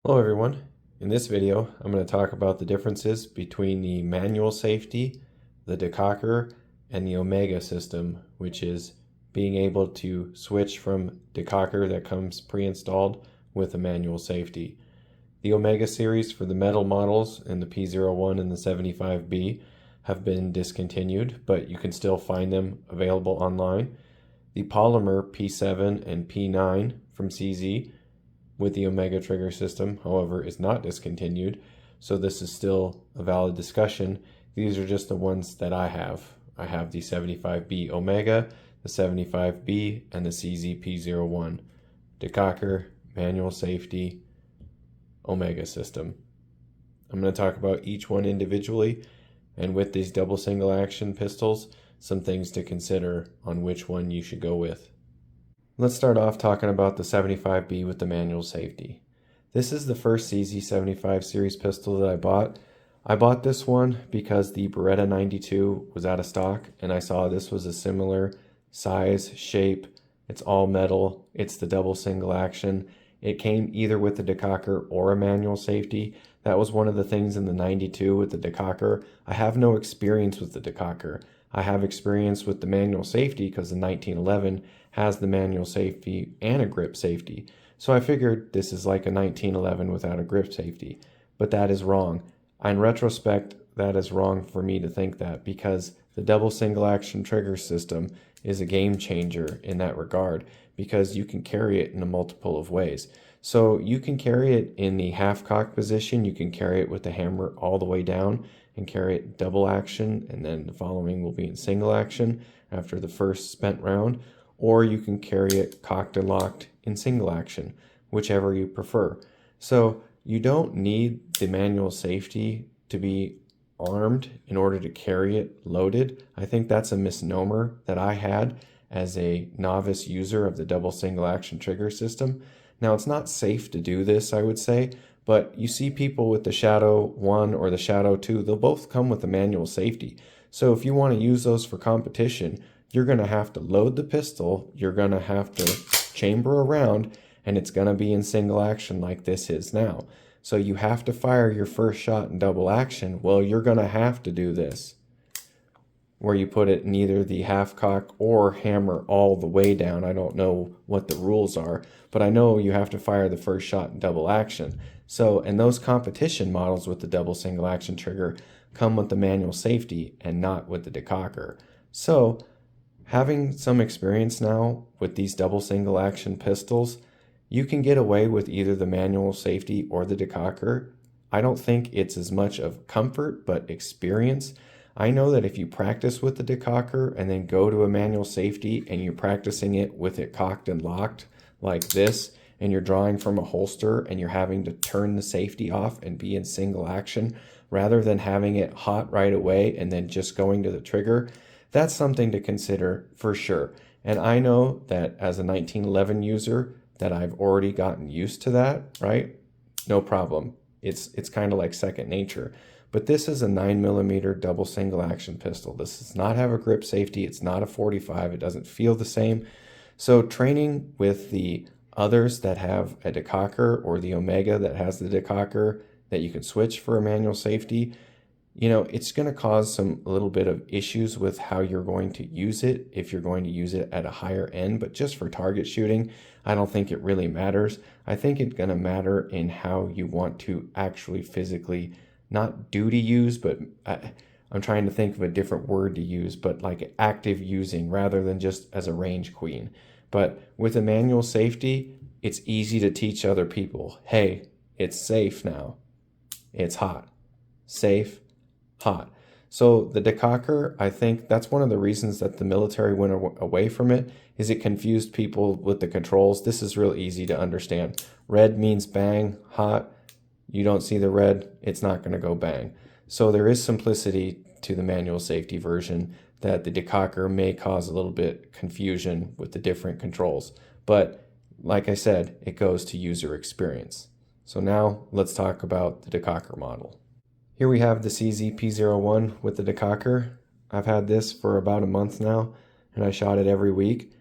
Hello everyone. In this video, I'm going to talk about the differences between the manual safety, the decocker, and the Omega system, which is being able to switch from decocker that comes pre-installed with a manual safety. The Omega series for the metal models in the P01 and the 75B have been discontinued, but you can still find them available online. The polymer P7 and P9 from CZ with the Omega trigger system, however, is not discontinued, so this is still a valid discussion. These are just the ones that I have. I have the 75B Omega, the 75B, and the CZ-P01. Decocker, manual safety, Omega system. I'm going to talk about each one individually, and with these double single action pistols, some things to consider on which one you should go with. Let's start off talking about the 75B with the manual safety. This is the first CZ75 series pistol that I bought. I bought this one because the Beretta 92 was out of stock, and I saw this was a similar size, shape. It's all metal. It's the double single action. It came either with the decocker or a manual safety. That was one of the things in the 92 with the decocker. I have no experience with the decocker. I have experience with the manual safety because the 1911 has the manual safety and a grip safety. So I figured this is like a 1911 without a grip safety. But that is wrong. In retrospect, that is wrong for me to think that, because the double single action trigger system is a game changer in that regard, because you can carry it in a multiple of ways. So you can carry it in the half cock position, you can carry it with the hammer all the way down and carry it double action, and then the following will be in single action after the first spent round, or you can carry it cocked and locked in single action, whichever you prefer. So you don't need the manual safety to be armed in order to carry it loaded. I think that's a misnomer that I had as a novice user of the double single action trigger system. Now, it's not safe to do this, I would say, but you see people with the Shadow 1 or the Shadow 2, they'll both come with a manual safety. So if you want to use those for competition, you're going to have to load the pistol, you're going to have to chamber around, and it's going to be in single action like this is now. So you have to fire your first shot in double action. Well, you're going to have to do this, where you put it in either the half cock or hammer all the way down. I don't know what the rules are, but I know you have to fire the first shot in double action. So, and those competition models with the double single action trigger come with the manual safety and not with the decocker. So, having some experience now with these double single action pistols, you can get away with either the manual safety or the decocker. I don't think it's as much of comfort, but experience. I know that if you practice with the decocker and then go to a manual safety and you're practicing it with it cocked and locked like this, and you're drawing from a holster and you're having to turn the safety off and be in single action rather than having it hot right away and then just going to the trigger, that's something to consider for sure. And I know that as a 1911 user that I've already gotten used to that, right? No problem. It's kind of like second nature. But this is a 9mm double single action pistol. This does not have a grip safety. It's not a 45. It doesn't feel the same. So training with the others that have a decocker, or the Omega that has the decocker that you can switch for a manual safety, it's going to cause a little bit of issues with how you're going to use it if you're going to use it at a higher end. But just for target shooting, I don't think it really matters. I think it's going to matter in how you want to actually physically, not duty use, but I'm trying to think of a different word to use, but like active using rather than just as a range queen. But with a manual safety, it's easy to teach other people, hey, it's safe now. It's hot. Safe, hot. So the decocker, I think that's one of the reasons that the military went away from it, is it confused people with the controls. This is real easy to understand. Red means bang, hot. You don't see the red, it's not going to go bang. So there is simplicity to the manual safety version that the decocker may cause a little bit confusion with the different controls. But like I said, it goes to user experience. So now let's talk about the decocker model. Here we have the CZ-P01 with the decocker. I've had this for about a month now, and I shot it every week.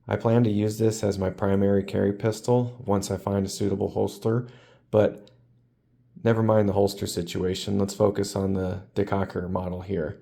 I plan to use this as my primary carry pistol once I find a suitable holster, but never mind the holster situation. Let's focus on the decocker model here.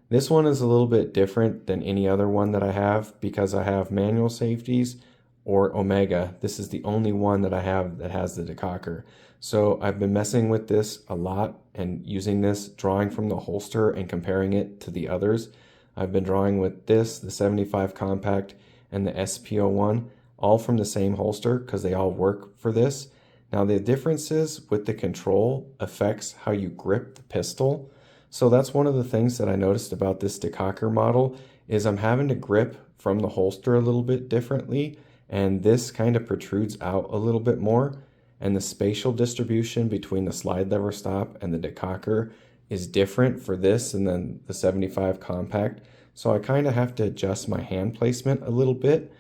This one is a little bit different than any other one that I have because I have manual safeties or Omega. This is the only one that I have that has the decocker. So I've been messing with this a lot and using this, drawing from the holster and comparing it to the others. I've been drawing with this, the 75 compact, and the SPO1, all from the same holster because they all work for this. Now the differences with the control affects how you grip the pistol. So that's one of the things that I noticed about this decocker model is I'm having to grip from the holster a little bit differently, and this kind of protrudes out a little bit more, and the spatial distribution between the slide lever stop and the decocker is different for this and then the 75 compact. So I kind of have to adjust my hand placement a little bit.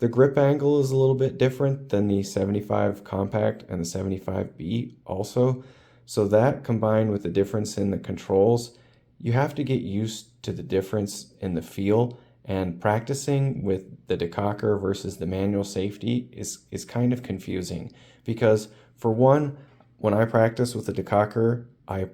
The grip angle is a little bit different than the 75 compact and the 75B also. So that combined with the difference in the controls, you have to get used to the difference in the feel, and practicing with the decocker versus the manual safety is kind of confusing because for one, when I practice with the decocker, I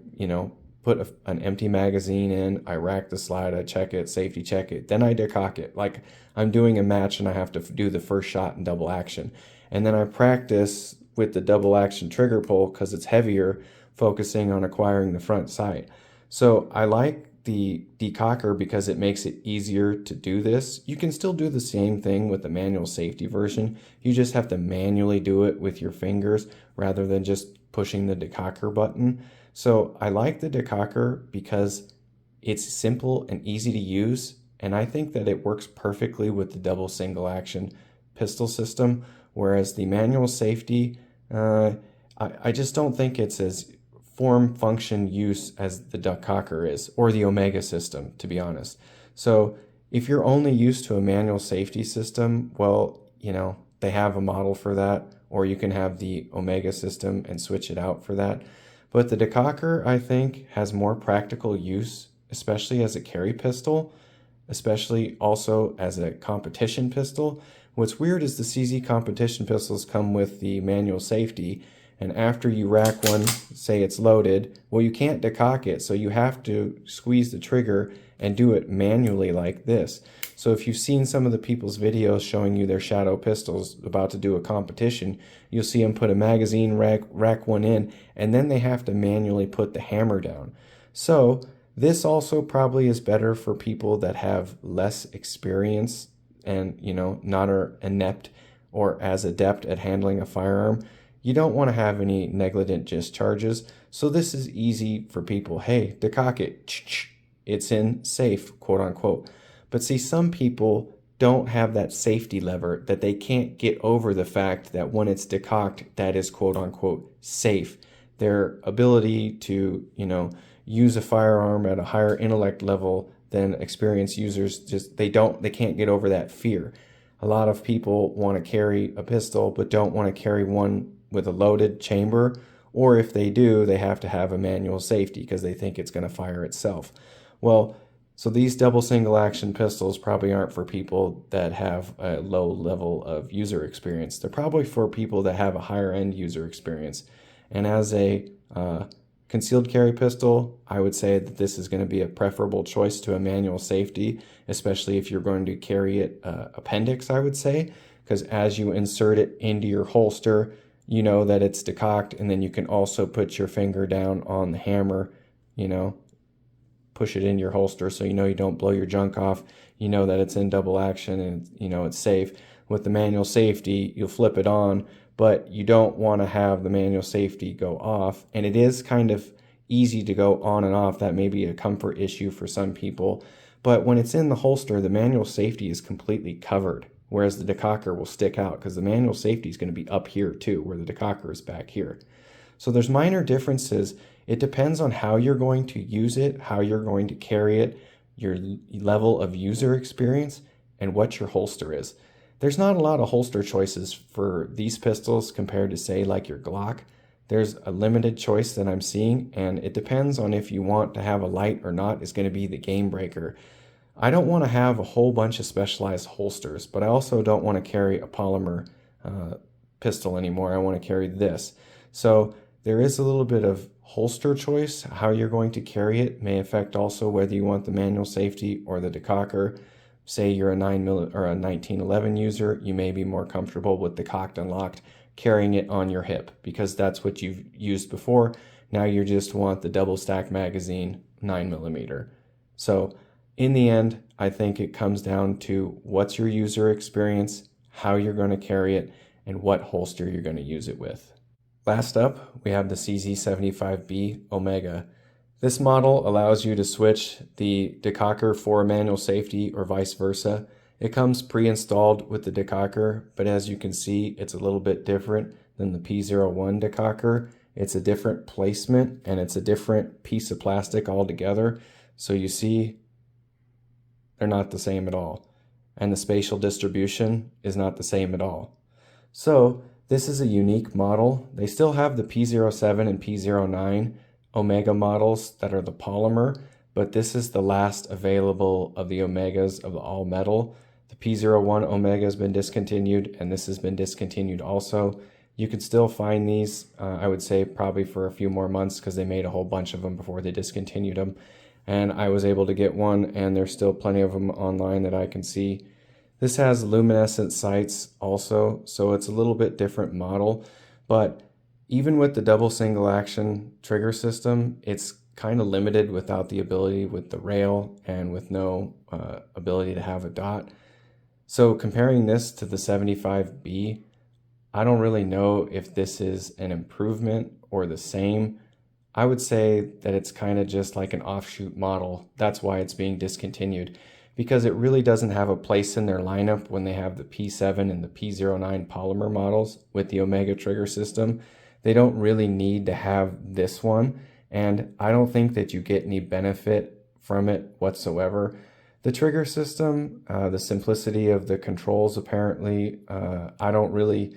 put an empty magazine in, I rack the slide, I check it, safety check it, then I decock it. Like I'm doing a match and I have to do the first shot in double action. And then I practice with the double action trigger pull because it's heavier, focusing on acquiring the front sight. So I like the decocker because it makes it easier to do this. You can still do the same thing with the manual safety version. You just have to manually do it with your fingers rather than just pushing the decocker button. So I like the decocker because it's simple and easy to use, and I think that it works perfectly with the double single action pistol system, whereas the manual safety, I just don't think it's as form function use as the decocker is, or the Omega system, to be honest. So if you're only used to a manual safety system, well, they have a model for that, or you can have the Omega system and switch it out for that. But the decocker, I think, has more practical use, especially as a carry pistol, especially also as a competition pistol. What's weird is the CZ competition pistols come with the manual safety, and after you rack one, say it's loaded, well, you can't decock it, so you have to squeeze the trigger and do it manually like this. So if you've seen some of the people's videos showing you their shadow pistols about to do a competition, you'll see them put a magazine, rack one in, and then they have to manually put the hammer down. So this also probably is better for people that have less experience and, not are inept or as adept at handling a firearm. You don't want to have any negligent discharges. So this is easy for people. Hey, decock it. It's in safe, quote unquote. But see, some people don't have that safety lever, that they can't get over the fact that when it's decocked, that is quote unquote safe. Their ability to, use a firearm at a higher intellect level than experienced users, they can't get over that fear. A lot of people want to carry a pistol, but don't want to carry one with a loaded chamber, or if they do, they have to have a manual safety because they think it's going to fire itself. Well, so these double single action pistols probably aren't for people that have a low level of user experience. They're probably for people that have a higher end user experience. And as a concealed carry pistol, I would say that this is going to be a preferable choice to a manual safety, especially if you're going to carry it appendix, I would say, because as you insert it into your holster, you know that it's decocked, and then you can also put your finger down on the hammer, push it in your holster so you don't blow your junk off. You know that it's in double action and it's safe. With the manual safety, you'll flip it on, but you don't want to have the manual safety go off. And it is kind of easy to go on and off. That may be a comfort issue for some people. But when it's in the holster, the manual safety is completely covered, whereas the decocker will stick out because the manual safety is going to be up here too, where the decocker is back here. So there's minor differences. It depends on how you're going to use it, how you're going to carry it, your level of user experience, and what your holster is. There's not a lot of holster choices for these pistols compared to, say, like your Glock. There's a limited choice that I'm seeing, and it depends on if you want to have a light or not is going to be the game breaker. I don't want to have a whole bunch of specialized holsters, but I also don't want to carry a polymer pistol anymore. I want to carry this. So There is a little bit of holster choice. How you're going to carry it may affect also whether you want the manual safety or the decocker. Say you're a 9mm or a 1911 user, you may be more comfortable with the cocked and locked, carrying it on your hip because that's what you've used before. Now you just want the double stack magazine 9mm. So in the end, I think it comes down to what's your user experience, how you're going to carry it, and what holster you're going to use it with. Last up, we have the CZ75B Omega. This model allows you to switch the decocker for manual safety or vice versa. It comes pre-installed with the decocker, but as you can see, it's a little bit different than the P01 decocker. It's a different placement and it's a different piece of plastic altogether. So you see, they're not the same at all. And the spatial distribution is not the same at all. So this is a unique model. They still have the P07 and P09 Omega models that are the polymer, but this is the last available of the Omegas of the all metal. The P01 Omega has been discontinued, and this has been discontinued also. You can still find these, I would say probably for a few more months because they made a whole bunch of them before they discontinued them. And I was able to get one, and there's still plenty of them online that I can see. This has luminescent sights also, so it's a little bit different model, but even with the double single action trigger system, it's kind of limited without the ability with the rail and with no ability to have a dot. So comparing this to the 75B, I don't really know if this is an improvement or the same. I would say that it's kind of just like an offshoot model. That's why it's being discontinued, because it really doesn't have a place in their lineup when they have the P7 and the P09 polymer models with the Omega trigger system. They don't really need to have this one, and I don't think that you get any benefit from it whatsoever. The trigger system, the simplicity of the controls, apparently, I don't really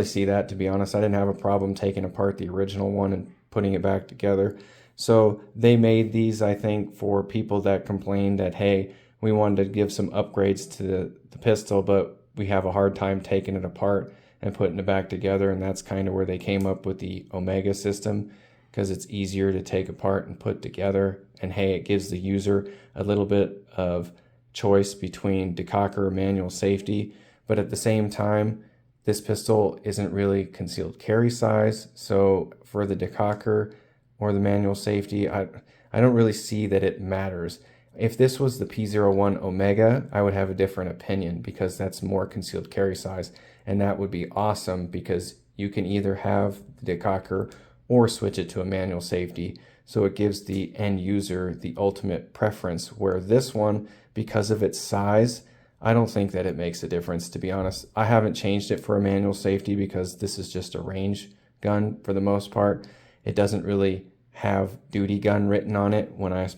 see that, to be honest. I didn't have a problem taking apart the original one and putting it back together. So they made these, I think, for people that complained that, hey, we wanted to give some upgrades to the pistol, but we have a hard time taking it apart and putting it back together. And that's kind of where they came up with the Omega system, because it's easier to take apart and put together. And hey, it gives the user a little bit of choice between decocker or manual safety. But at the same time, this pistol isn't really concealed carry size. So for the decocker or the manual safety, I don't really see that it matters. If this was the P01 Omega, I would have a different opinion because that's more concealed carry size. And that would be awesome because you can either have the decocker or switch it to a manual safety. So it gives the end user the ultimate preference, where this one, because of its size, I don't think that it makes a difference, to be honest. I haven't changed it for a manual safety because this is just a range gun for the most part. It doesn't really have duty gun written on it when I have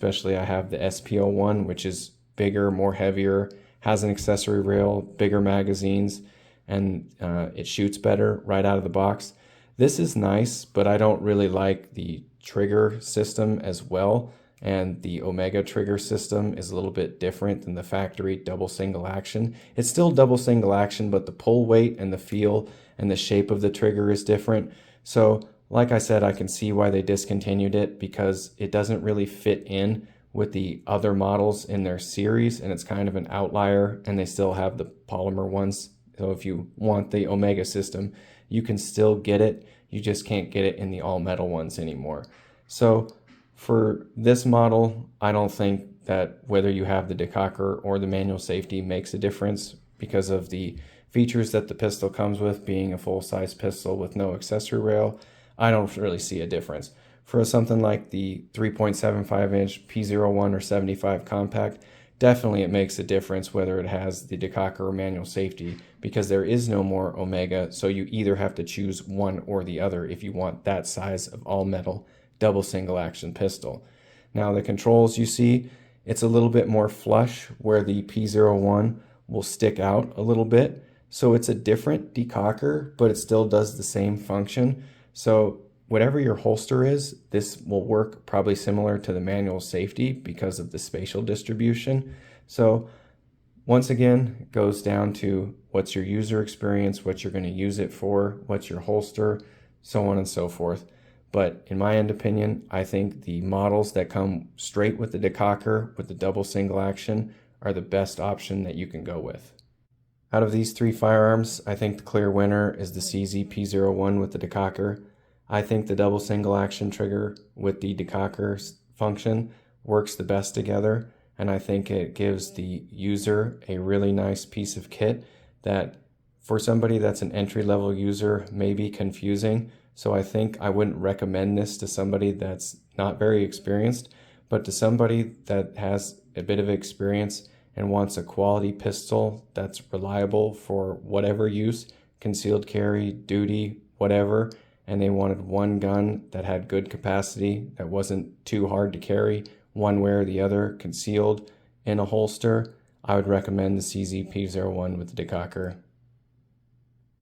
the SP01, which is bigger, more heavier, has an accessory rail, bigger magazines, and it shoots better right out of the box. This is nice, but I don't really like the trigger system as well. And the Omega trigger system is a little bit different than the factory double single action. It's still double single action, but the pull weight and the feel and the shape of the trigger is different. So like I said, I can see why they discontinued it, because it doesn't really fit in with the other models in their series, and it's kind of an outlier, and they still have the polymer ones. So if you want the Omega system, you can still get it. You just can't get it in the all metal ones anymore. So for this model, I don't think that whether you have the decocker or the manual safety makes a difference, because of the features that the pistol comes with, being a full-size pistol with no accessory rail. I don't really see a difference. For something like the 3.75-inch P01 or 75 compact, definitely it makes a difference whether it has the decocker or manual safety, because there is no more Omega, so you either have to choose one or the other if you want that size of all metal double single action pistol. Now the controls, you see, it's a little bit more flush, where the P01 will stick out a little bit. So it's a different decocker, but it still does the same function. So whatever your holster is, this will work probably similar to the manual safety because of the spatial distribution. So once again, it goes down to what's your user experience, what you're going to use it for, what's your holster. so on and so forth. But in my end opinion, I think the models that come straight with the decocker with the double single action are the best option that you can go with. Out of these three firearms, I think the clear winner is the CZ-P01 with the decocker. I think the double single action trigger with the decocker function works the best together, and I think it gives the user a really nice piece of kit that for somebody that's an entry-level user may be confusing. So I think I wouldn't recommend this to somebody that's not very experienced, but to somebody that has a bit of experience and wants a quality pistol that's reliable for whatever use, concealed carry, duty, whatever, and they wanted one gun that had good capacity, that wasn't too hard to carry one way or the other, concealed in a holster, I would recommend the CZ-P01 with the decocker.